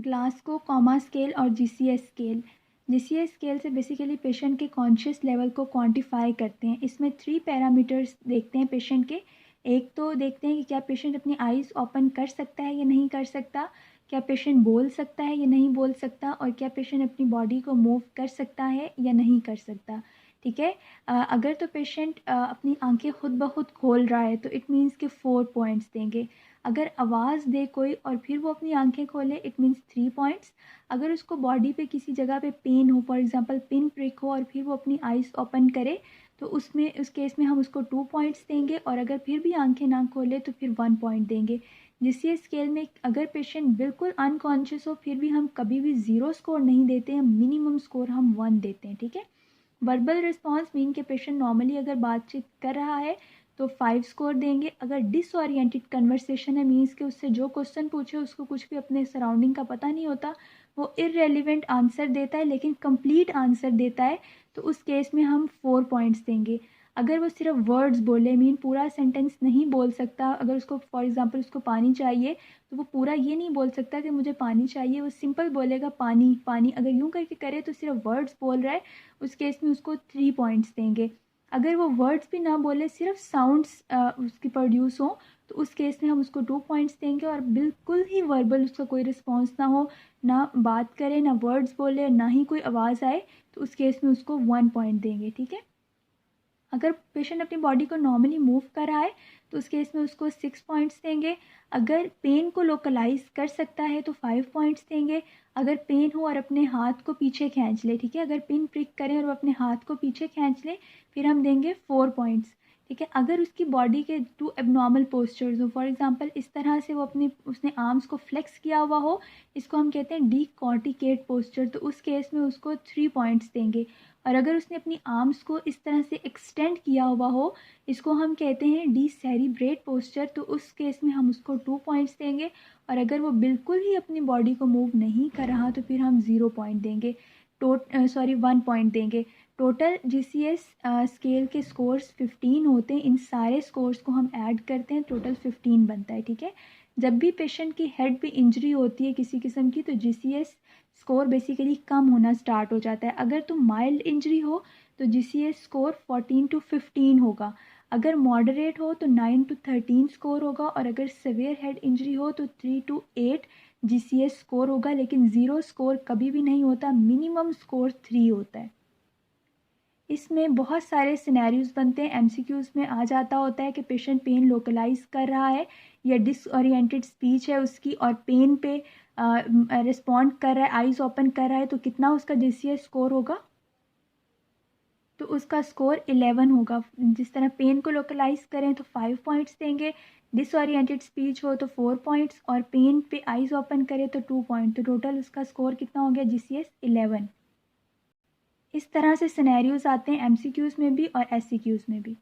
ग्लासको comma scale और GCS scale. GCS scale से basically patient के कॉन्शियस लेवल को क्वांटिफाई करते हैं। इसमें 3 पैरामीटर्स देखते हैं पेशेंट के। एक तो देखते हैं कि क्या पेशेंट अपनी आइज़ ओपन कर सकता है या नहीं कर सकता, क्या पेशेंट बोल सकता है या नहीं बोल सकता, और क्या पेशेंट अपनी बॉडी को मूव कर सकता है या नहीं कर सकता। ठीक है। अगर तो पेशेंट अपनी आंखें खुद ब खुद खोल रहा है तो इट मीन्स कि 4 पॉइंट्स देंगे। अगर आवाज़ दे कोई और फिर वो अपनी आंखें खोले, इट मीन्स 3 पॉइंट्स। अगर उसको बॉडी पे किसी जगह पे पेन हो, फॉर एग्जांपल पिन प्रिक हो, और फिर वो अपनी आइज़ ओपन करे, तो उस केस में हम उसको 2 पॉइंट्स देंगे। और अगर फिर भी आंखें ना खोले तो फिर 1 पॉइंट देंगे। जिससे स्केल में अगर पेशेंट बिल्कुल अनकॉन्शियस हो फिर भी हम कभी भी 0 स्कोर नहीं देते हैं, मिनिमम स्कोर हम 1 देते हैं। ठीक है। वर्बल रिस्पॉन्स मीन के पेशेंट नॉर्मली अगर बातचीत कर रहा है तो 5 स्कोर देंगे। अगर डिसओरिएंटेड कन्वर्सेशन है, मीन्स कि उससे जो क्वेश्चन पूछे उसको कुछ भी अपने सराउंडिंग का पता नहीं होता, वो इररेलेवेंट आंसर देता है लेकिन कंप्लीट आंसर देता है, तो उस केस में हम 4 पॉइंट्स देंगे। अगर वो सिर्फ वर्ड्स बोले, मीन पूरा सेंटेंस नहीं बोल सकता, अगर उसको फॉर एग्जांपल उसको पानी चाहिए तो वो पूरा ये नहीं बोल सकता कि मुझे पानी चाहिए, वो सिंपल बोलेगा पानी पानी। अगर यूँ करके करे तो सिर्फ वर्ड्स बोल रहा है, उस केस में उसको 3 पॉइंट्स देंगे। अगर वो वर्ड्स भी ना बोले, सिर्फ साउंड्स उसकी प्रोड्यूस हो, तो उस केस में हम उसको 2 पॉइंट्स देंगे। और बिल्कुल ही वर्बल उसका कोई रिस्पॉन्स ना हो, ना बात करे, ना वर्ड्स बोले, ना ही कोई आवाज़ आए, तो उस केस में उसको 1 पॉइंट देंगे। ठीक है। अगर पेशेंट अपनी बॉडी को नॉर्मली मूव कर रहा है तो उस केस में उसको 6 पॉइंट्स देंगे। अगर पेन को लोकलाइज कर सकता है तो 5 पॉइंट्स देंगे। अगर पेन हो और अपने हाथ को पीछे खींच ले, ठीक है, अगर पिन प्रिक करें और वो अपने हाथ को पीछे खींच ले, फिर हम देंगे 4 पॉइंट्स। ठीक है। अगर उसकी बॉडी के 2 एबनॉर्मल पोस्चर्स हो, फॉर एग्जांपल इस तरह से वो उसने आर्म्स को फ्लेक्स किया हुआ हो, इसको हम कहते हैं डीकॉर्टिकेट पोस्चर, तो उस केस में उसको 3 पॉइंट्स देंगे। और अगर उसने अपनी आर्म्स को इस तरह से एक्सटेंड किया हुआ हो, इसको हम कहते हैं डीसेरिब्रेट पोस्चर, तो उस केस में हम उसको 2 पॉइंट्स देंगे। और अगर वो बिल्कुल ही अपनी बॉडी को मूव नहीं कर रहा तो फिर हम 0 पॉइंट देंगे, 1 पॉइंट देंगे। टोटल जीसीएस स्केल के स्कोर्स 15 होते हैं। इन सारे स्कोर्स को हम ऐड करते हैं, टोटल 15 बनता है। ठीक है। जब भी पेशेंट की हेड पे इंजरी होती है किसी किस्म की, तो जीसीएस स्कोर बेसिकली कम होना स्टार्ट हो जाता है। अगर तो माइल्ड इंजरी हो तो जीसीएस स्कोर 14 to 15 होगा। अगर मॉडरेट हो तो 9 to 13 स्कोर होगा। और अगर सिवियर हेड इंजरी हो तो 3 to 8 जीसीएस स्कोर होगा। लेकिन 0 स्कोर कभी भी नहीं होता, मिनिमम स्कोर 3 होता है। इसमें बहुत सारे सिनेरियोज बनते हैं। एमसीक्यूज में आ जाता होता है कि पेशेंट पेन लोकलाइज कर रहा है या डिसओरिएंटेड स्पीच है उसकी और पेन पे रिस्पॉन्ड कर रहा है, आइज़ ओपन कर रहा है, तो कितना उसका जीसीएस स्कोर होगा, तो उसका स्कोर 11 होगा। जिस तरह पेन को लोकलाइज करें तो 5 पॉइंट्स देंगे, डिसओरिएंटेड स्पीच हो तो 4 पॉइंट्स, और पेन पे आइज़ ओपन करे तो 2 पॉइंट, तो टोटल उसका स्कोर कितना हो गया, जीसीएस 11। इस तरह से सिनेरियोज आते हैं एमसीक्यूज में भी और एससीक्यूज में भी।